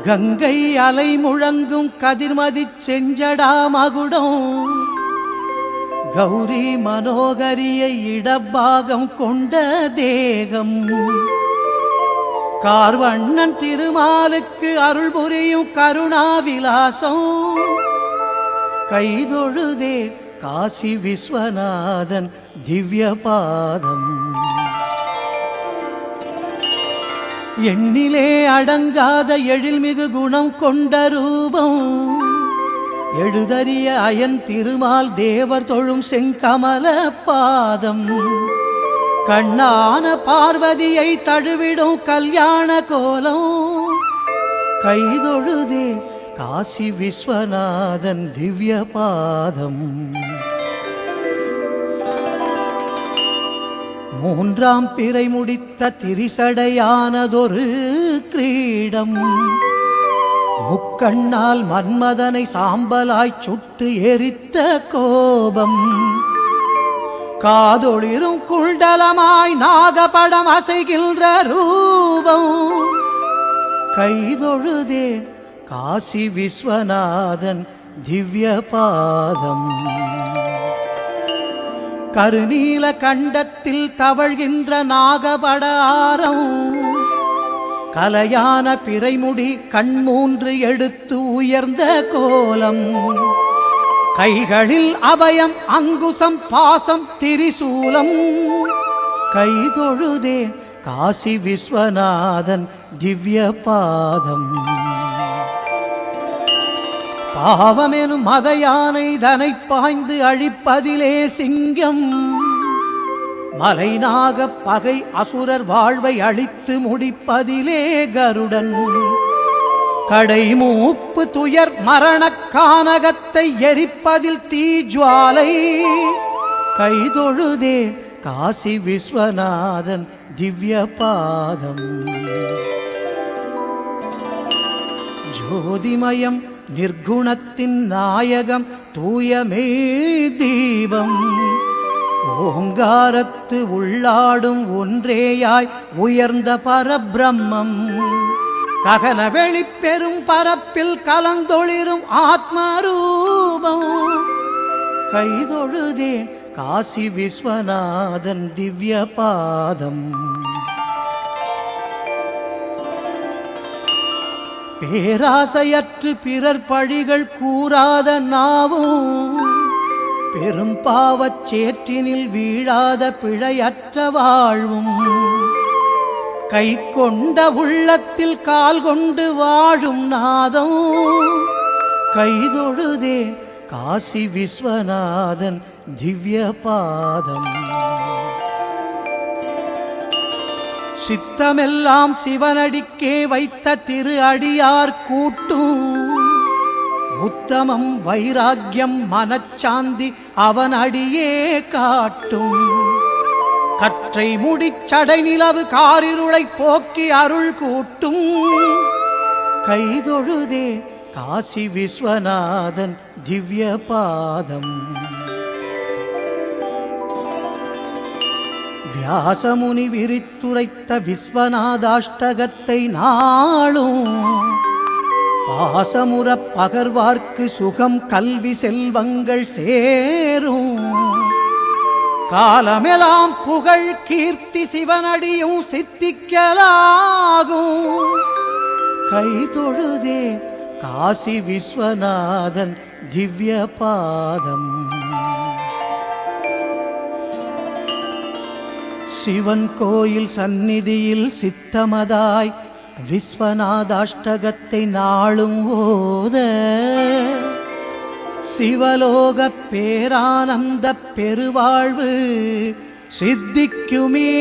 கங்கை அலை முழங்கும் கதிர்மதி செஞ்சடா மகுடம் கௌரி மனோகரியை இடப்பாகம் கொண்ட தேகம் கார்வண்ணன் திருமாலுக்கு அருள் புரியும் கருணாவிலாசம் கைதொழுதே காசி விஸ்வநாதன் திவ்ய பாதம் எண்ணிலே அடங்காத எழில்மிகு குணம் கொண்ட ரூபம் எழுதறிய அயன் திருமால் தேவர் தொழும் செங்கமல பாதம் கண்ணான பார்வதியை தழுவிடும் கல்யாண கோலம் கைதொழுதே காசி விஸ்வநாதன் திவ்ய பாதம் மூன்றாம் பிறை முடித்த திரிசடையானதொரு கிரீடம் முக்கண்ணால் மன்மதனை சாம்பலாய் சுட்டு எரித்த கோபம் காதொளிரும் குண்டலமாய் நாகபடம் அசைகின்ற ரூபம் கைதொழுதே காசி விஸ்வநாதன் திவ்ய பாதம் கருநீல கண்டத்தில் தவழ்கின்ற நாகபடாரம் கலையான பிறைமுடி கண்மூன்று எடுத்து உயர்ந்த கோலம் கைகளில் அபயம் அங்குசம் பாசம் திரிசூலம் கைதொழுதே காசி விஸ்வநாதன் திவ்ய பாதம் பாவமெனும் மத யானை தனை பாய்ந்து அழிப்பதிலே சிங்கம் மலைநாக பகை அசுரர் வாழ்வை அழித்து முடிப்பதிலே கருடன் கடை மூப்பு துயர் மரணக் கானகத்தை எரிப்பதில் தீஜ்வாலை கைதொழுதே காசி விஸ்வநாதன் திவ்ய பாதம் ஜோதிமயம் நிர்குணத்தின் நாயகம் தூயமே தீபம் ஓங்காரத்து உள்ளாடும் ஒன்றேயாய் உயர்ந்த பரபிரம்மம் ககன வெளிப்பெரும் பரப்பில் கலந்தொளிரும் ஆத்மரூபம் கைதொழுதே காசி விஸ்வநாதன் திவ்ய பாதம் பேராசையற்று பிறர் பழிகள் கூறாத நாவும் பெரும் பாவச் சேற்றினில் வீழாத பிழையற்ற வாழ்வும் கை கொண்ட உள்ளத்தில் கால் கொண்டு வாழும் நாதம் கைதொழுதே காசி விஸ்வநாதன் திவ்ய பாதம் சித்தமெல்லாம் சிவனடிக்கே வைத்த திரு அடியார் கூட்டும் உத்தமம் வைராக்கியம் மனச்சாந்தி அவன் அடியே காட்டும் கற்றை முடிச்சடை நிலவு காரிருளை போக்கி அருள் கூட்டும் கைதொழுதே காசி விஸ்வநாதன் திவ்ய பாதம் வியாசமுனி விரித்துரைத்த விஸ்வநாதாஷ்டகத்தை நாளும் பாசமுற பகர்வார்க்கு சுகம் கல்வி செல்வங்கள் சேரும் காலமெல்லாம் புகழ் கீர்த்தி சிவனடியும் சித்திக்கலாகும் கைதொழுதே காசி விஸ்வநாதன் திவ்ய பாதம் சிவன் கோயில் சந்நிதியில் சித்தமதாய் விஸ்வநாதாஷ்டகத்தை நாளும் ஓத சிவலோக பேரானந்த பெருவாழ்வு சித்திக்குமே.